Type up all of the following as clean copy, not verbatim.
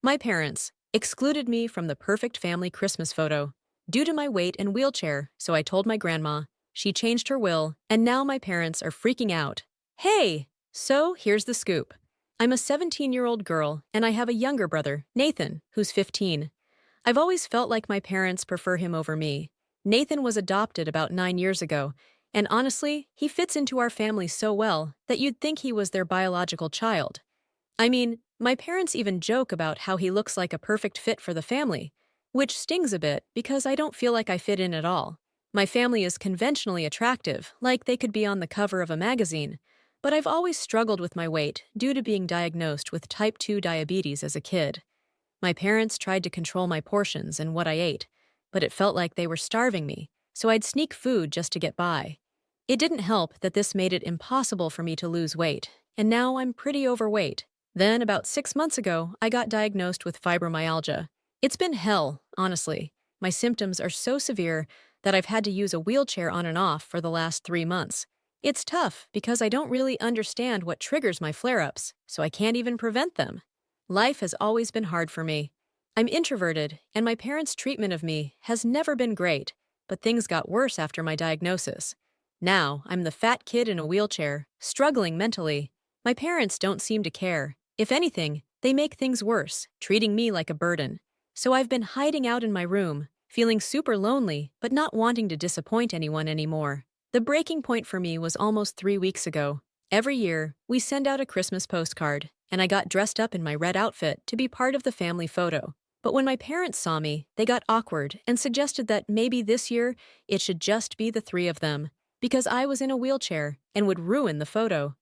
My parents excluded me from the perfect family Christmas photo due to my weight and wheelchair, so I told my grandma. She changed her will, and now my parents are freaking out. Hey! So here's the scoop. I'm a 17-year-old girl, and I have a younger brother, Nathan, who's 15. I've always felt like my parents prefer him over me. Nathan was adopted about 9 years ago, and honestly, he fits into our family so well that you'd think he was their biological child. I mean, my parents even joke about how he looks like a perfect fit for the family, which stings a bit because I don't feel like I fit in at all. My family is conventionally attractive, like they could be on the cover of a magazine, but I've always struggled with my weight due to being diagnosed with type 2 diabetes as a kid. My parents tried to control my portions and what I ate, but it felt like they were starving me, so I'd sneak food just to get by. It didn't help that this made it impossible for me to lose weight, and now I'm pretty overweight. Then, about 6 months ago, I got diagnosed with fibromyalgia. It's been hell, honestly. My symptoms are so severe that I've had to use a wheelchair on and off for the last 3 months. It's tough because I don't really understand what triggers my flare-ups, so I can't even prevent them. Life has always been hard for me. I'm introverted, and my parents' treatment of me has never been great, but things got worse after my diagnosis. Now, I'm the fat kid in a wheelchair, struggling mentally. My parents don't seem to care. If anything, they make things worse, treating me like a burden. So I've been hiding out in my room, feeling super lonely, but not wanting to disappoint anyone anymore. The breaking point for me was almost 3 weeks ago. Every year, we send out a Christmas postcard, and I got dressed up in my red outfit to be part of the family photo. But when my parents saw me, they got awkward and suggested that maybe this year it should just be the three of them, because I was in a wheelchair and would ruin the photo.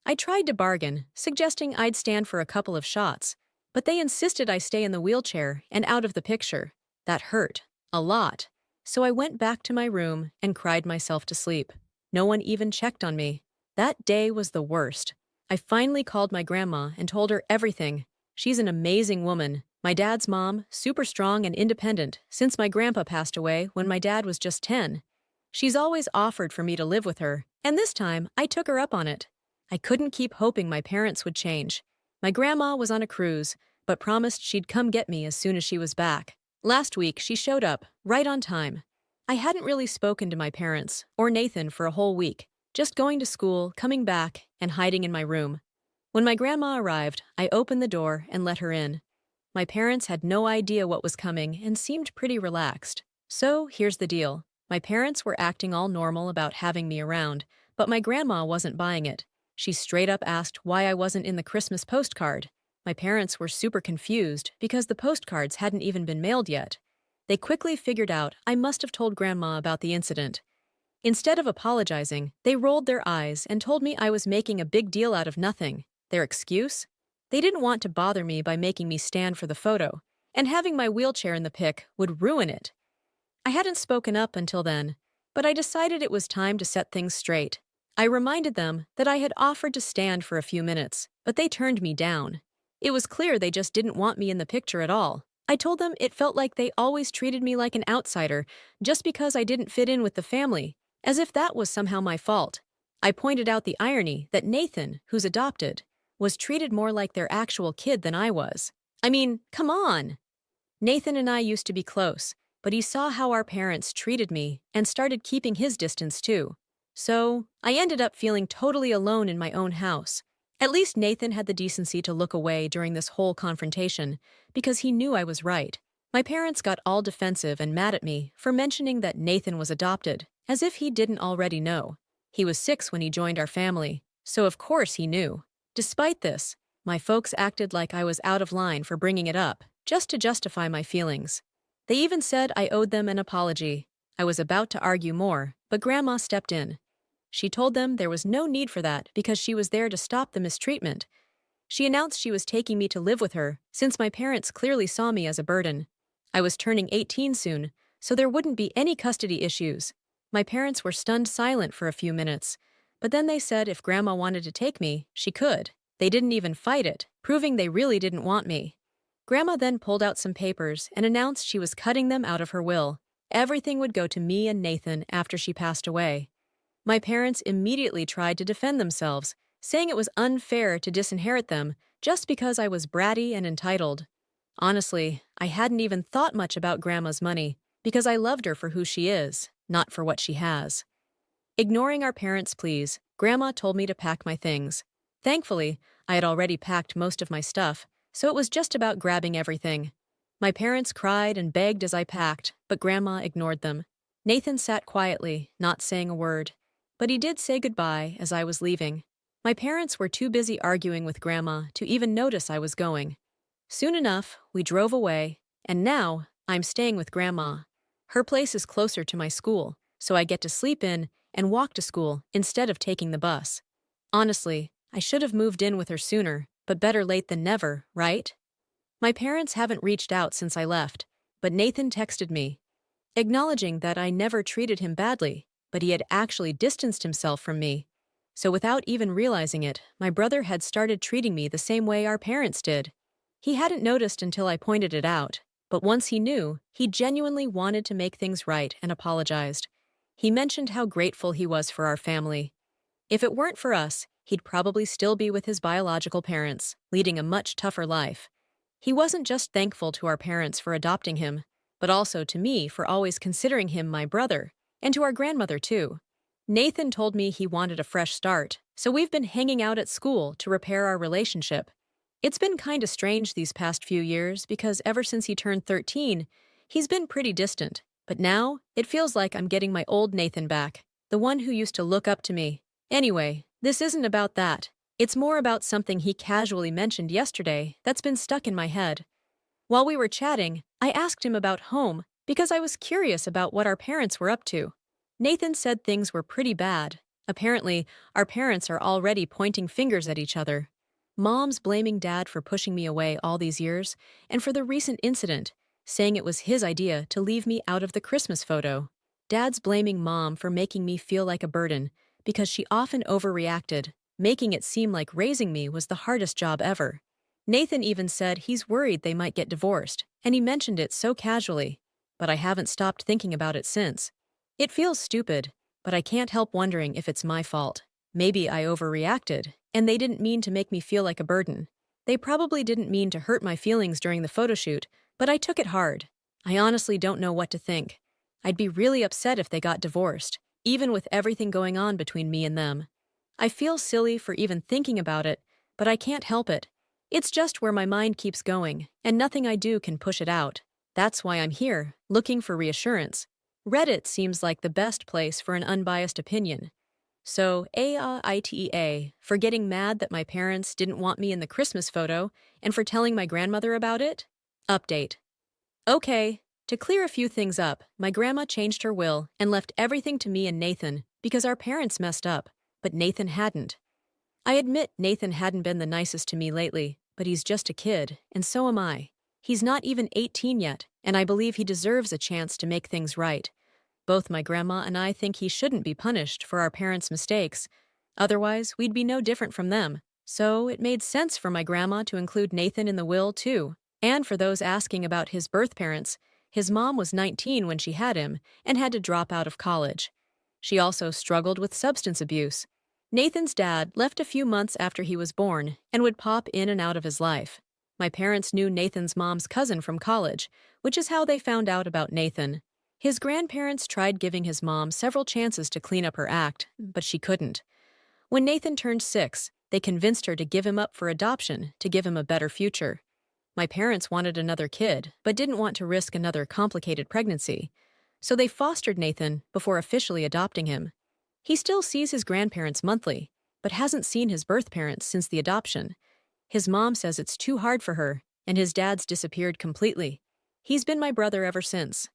I tried to bargain, suggesting I'd stand for a couple of shots, but they insisted I stay in the wheelchair and out of the picture. That hurt. A lot. So I went back to my room and cried myself to sleep. No one even checked on me. That day was the worst. I finally called my grandma and told her everything. She's an amazing woman. My dad's mom, super strong and independent since my grandpa passed away when my dad was just 10. She's always offered for me to live with her, and this time I took her up on it. I couldn't keep hoping my parents would change. My grandma was on a cruise, but promised she'd come get me as soon as she was back. Last week, she showed up, right on time. I hadn't really spoken to my parents, or Nathan, for a whole week, just going to school, coming back, and hiding in my room. When my grandma arrived, I opened the door and let her in. My parents had no idea what was coming and seemed pretty relaxed. So, here's the deal. My parents were acting all normal about having me around, but my grandma wasn't buying it. She straight up asked why I wasn't in the Christmas postcard. My parents were super confused because the postcards hadn't even been mailed yet. They quickly figured out I must have told Grandma about the incident. Instead of apologizing, they rolled their eyes and told me I was making a big deal out of nothing. Their excuse? They didn't want to bother me by making me stand for the photo, and having my wheelchair in the pic would ruin it. I hadn't spoken up until then, but I decided it was time to set things straight. I reminded them that I had offered to stand for a few minutes, but they turned me down. It was clear they just didn't want me in the picture at all. I told them it felt like they always treated me like an outsider just because I didn't fit in with the family, as if that was somehow my fault. I pointed out the irony that Nathan, who's adopted, was treated more like their actual kid than I was. I mean, come on! Nathan and I used to be close, but he saw how our parents treated me and started keeping his distance too. So, I ended up feeling totally alone in my own house. At least Nathan had the decency to look away during this whole confrontation, because he knew I was right. My parents got all defensive and mad at me for mentioning that Nathan was adopted, as if he didn't already know. He was 6 when he joined our family, so of course he knew. Despite this, my folks acted like I was out of line for bringing it up, just to justify my feelings. They even said I owed them an apology. I was about to argue more, but Grandma stepped in. She told them there was no need for that because she was there to stop the mistreatment. She announced she was taking me to live with her since my parents clearly saw me as a burden. I was turning 18 soon, so there wouldn't be any custody issues. My parents were stunned silent for a few minutes, but then they said if Grandma wanted to take me, she could. They didn't even fight it, proving they really didn't want me. Grandma then pulled out some papers and announced she was cutting them out of her will. Everything would go to me and Nathan after she passed away. My parents immediately tried to defend themselves, saying it was unfair to disinherit them just because I was bratty and entitled. Honestly, I hadn't even thought much about Grandma's money because I loved her for who she is, not for what she has. Ignoring our parents' pleas, Grandma told me to pack my things. Thankfully, I had already packed most of my stuff, so it was just about grabbing everything. My parents cried and begged as I packed, but Grandma ignored them. Nathan sat quietly, not saying a word. But he did say goodbye as I was leaving. My parents were too busy arguing with Grandma to even notice I was going. Soon enough, we drove away, and now I'm staying with Grandma. Her place is closer to my school, so I get to sleep in and walk to school instead of taking the bus. Honestly, I should have moved in with her sooner, but better late than never, right? My parents haven't reached out since I left, but Nathan texted me, acknowledging that I never treated him badly, but he had actually distanced himself from me. So without even realizing it, my brother had started treating me the same way our parents did. He hadn't noticed until I pointed it out, but once he knew, he genuinely wanted to make things right and apologized. He mentioned how grateful he was for our family. If it weren't for us, he'd probably still be with his biological parents, leading a much tougher life. He wasn't just thankful to our parents for adopting him, but also to me for always considering him my brother, and to our grandmother too. Nathan told me he wanted a fresh start, so we've been hanging out at school to repair our relationship. It's been kinda strange these past few years because ever since he turned 13, he's been pretty distant. But now, it feels like I'm getting my old Nathan back, the one who used to look up to me. Anyway, this isn't about that. It's more about something he casually mentioned yesterday that's been stuck in my head. While we were chatting, I asked him about home because I was curious about what our parents were up to. Nathan said things were pretty bad. Apparently, our parents are already pointing fingers at each other. Mom's blaming Dad for pushing me away all these years, and for the recent incident, saying it was his idea to leave me out of the Christmas photo. Dad's blaming Mom for making me feel like a burden because she often overreacted, making it seem like raising me was the hardest job ever. Nathan even said he's worried they might get divorced, and he mentioned it so casually, but I haven't stopped thinking about it since. It feels stupid, but I can't help wondering if it's my fault. Maybe I overreacted, and they didn't mean to make me feel like a burden. They probably didn't mean to hurt my feelings during the photo shoot, but I took it hard. I honestly don't know what to think. I'd be really upset if they got divorced, even with everything going on between me and them. I feel silly for even thinking about it, but I can't help it. It's just where my mind keeps going, and nothing I do can push it out. That's why I'm here, looking for reassurance. Reddit seems like the best place for an unbiased opinion. So, aita for getting mad that my parents didn't want me in the Christmas photo and for telling my grandmother about it? Update. Okay, to clear a few things up, my grandma changed her will and left everything to me and Nathan because our parents messed up, but Nathan hadn't. I admit Nathan hadn't been the nicest to me lately, but he's just a kid, and so am I. He's not even 18 yet, and I believe he deserves a chance to make things right. Both my grandma and I think he shouldn't be punished for our parents' mistakes. Otherwise, we'd be no different from them. So it made sense for my grandma to include Nathan in the will, too. And for those asking about his birth parents, his mom was 19 when she had him and had to drop out of college. She also struggled with substance abuse. Nathan's dad left a few months after he was born and would pop in and out of his life. My parents knew Nathan's mom's cousin from college, which is how they found out about Nathan. His grandparents tried giving his mom several chances to clean up her act, but she couldn't. When Nathan turned 6, they convinced her to give him up for adoption to give him a better future. My parents wanted another kid, but didn't want to risk another complicated pregnancy. So they fostered Nathan before officially adopting him. He still sees his grandparents monthly, but hasn't seen his birth parents since the adoption. His mom says it's too hard for her, and his dad's disappeared completely. He's been my brother ever since.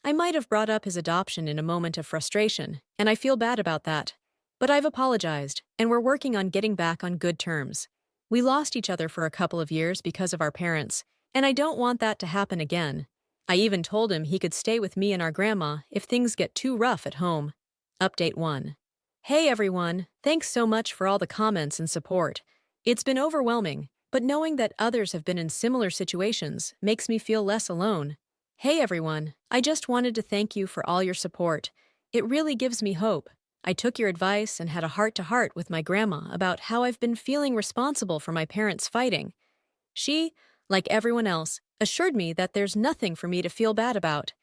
I might have brought up his adoption in a moment of frustration, and I feel bad about that. But I've apologized, and we're working on getting back on good terms. We lost each other for a couple of years because of our parents, and I don't want that to happen again. I even told him he could stay with me and our grandma if things get too rough at home. Update 1. Hey everyone, thanks so much for all the comments and support. It's been overwhelming, but knowing that others have been in similar situations makes me feel less alone. Hey everyone, I just wanted to thank you for all your support. It really gives me hope. I took your advice and had a heart-to-heart with my grandma about how I've been feeling responsible for my parents fighting. She, like everyone else, assured me that there's nothing for me to feel bad about.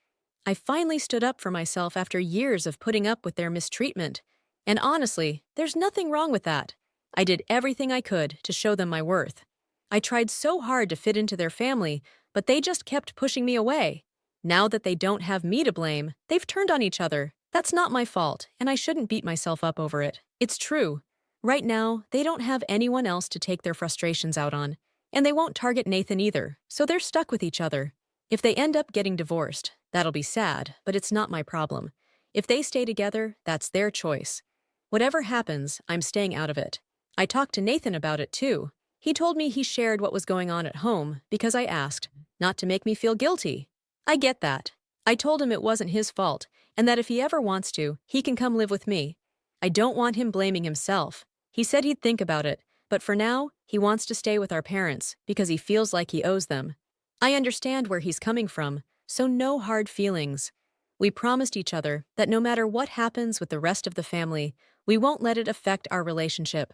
I finally stood up for myself after years of putting up with their mistreatment. And honestly, there's nothing wrong with that. I did everything I could to show them my worth. I tried so hard to fit into their family, but they just kept pushing me away. Now that they don't have me to blame, they've turned on each other. That's not my fault, and I shouldn't beat myself up over it. It's true. Right now, they don't have anyone else to take their frustrations out on, and they won't target Nathan either, so they're stuck with each other. If they end up getting divorced, that'll be sad, but it's not my problem. If they stay together, that's their choice. Whatever happens, I'm staying out of it. I talked to Nathan about it too. He told me he shared what was going on at home because I asked, not to make me feel guilty. I get that. I told him it wasn't his fault, and that if he ever wants to, he can come live with me. I don't want him blaming himself. He said he'd think about it, but for now, he wants to stay with our parents because he feels like he owes them. I understand where he's coming from, so no hard feelings. We promised each other that no matter what happens with the rest of the family, we won't let it affect our relationship.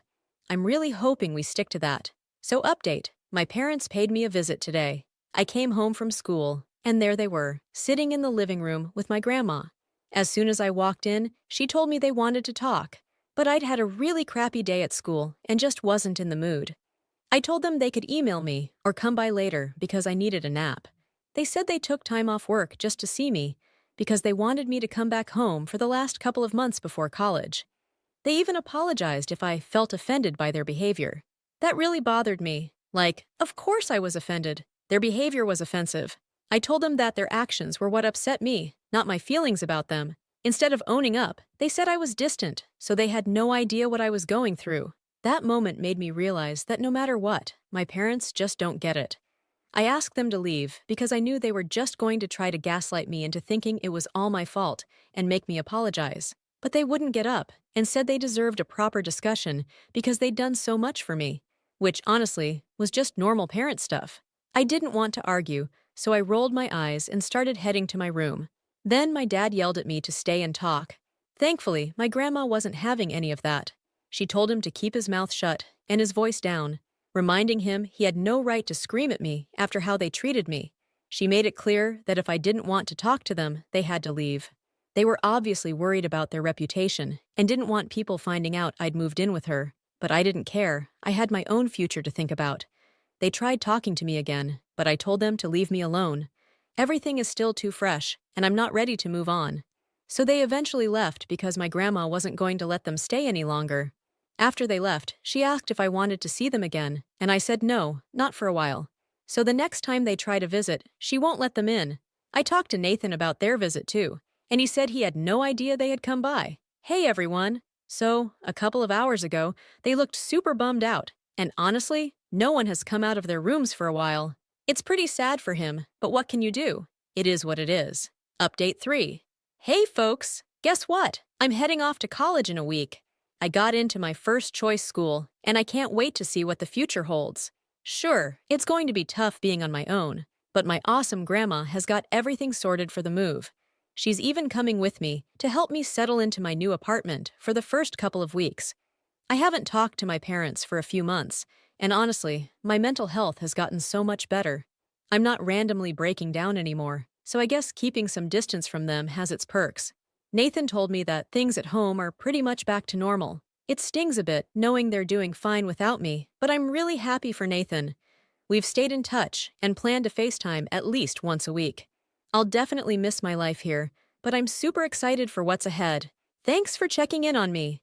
I'm really hoping we stick to that. So update, my parents paid me a visit today. I came home from school, and there they were, sitting in the living room with my grandma. As soon as I walked in, she told me they wanted to talk, but I'd had a really crappy day at school and just wasn't in the mood. I told them they could email me or come by later because I needed a nap. They said they took time off work just to see me because they wanted me to come back home for the last couple of months before college. They even apologized if I felt offended by their behavior. That really bothered me. Like, of course I was offended. Their behavior was offensive. I told them that their actions were what upset me, not my feelings about them. Instead of owning up, they said I was distant, so they had no idea what I was going through. That moment made me realize that no matter what, my parents just don't get it. I asked them to leave because I knew they were just going to try to gaslight me into thinking it was all my fault and make me apologize. But they wouldn't get up and said they deserved a proper discussion because they'd done so much for me, which, honestly, was just normal parent stuff. I didn't want to argue, so I rolled my eyes and started heading to my room. Then my dad yelled at me to stay and talk. Thankfully, my grandma wasn't having any of that. She told him to keep his mouth shut and his voice down, reminding him he had no right to scream at me after how they treated me. She made it clear that if I didn't want to talk to them, they had to leave. They were obviously worried about their reputation and didn't want people finding out I'd moved in with her, but I didn't care. I had my own future to think about. They tried talking to me again, but I told them to leave me alone. Everything is still too fresh, and I'm not ready to move on. So they eventually left because my grandma wasn't going to let them stay any longer. After they left, she asked if I wanted to see them again, and I said no, not for a while. So the next time they try to visit, she won't let them in. I talked to Nathan about their visit too, and he said he had no idea they had come by. Hey everyone! So, a couple of hours ago, they looked super bummed out, and honestly, no one has come out of their rooms for a while. It's pretty sad for him, but what can you do? It is what it is. Update 3. Hey folks! Guess what? I'm heading off to college in a week. I got into my first choice school, and I can't wait to see what the future holds. Sure, it's going to be tough being on my own, but my awesome grandma has got everything sorted for the move. She's even coming with me to help me settle into my new apartment for the first couple of weeks. I haven't talked to my parents for a few months, and honestly, my mental health has gotten so much better. I'm not randomly breaking down anymore, so I guess keeping some distance from them has its perks. Nathan told me that things at home are pretty much back to normal. It stings a bit knowing they're doing fine without me, but I'm really happy for Nathan. We've stayed in touch and plan to FaceTime at least once a week. I'll definitely miss my life here, but I'm super excited for what's ahead. Thanks for checking in on me.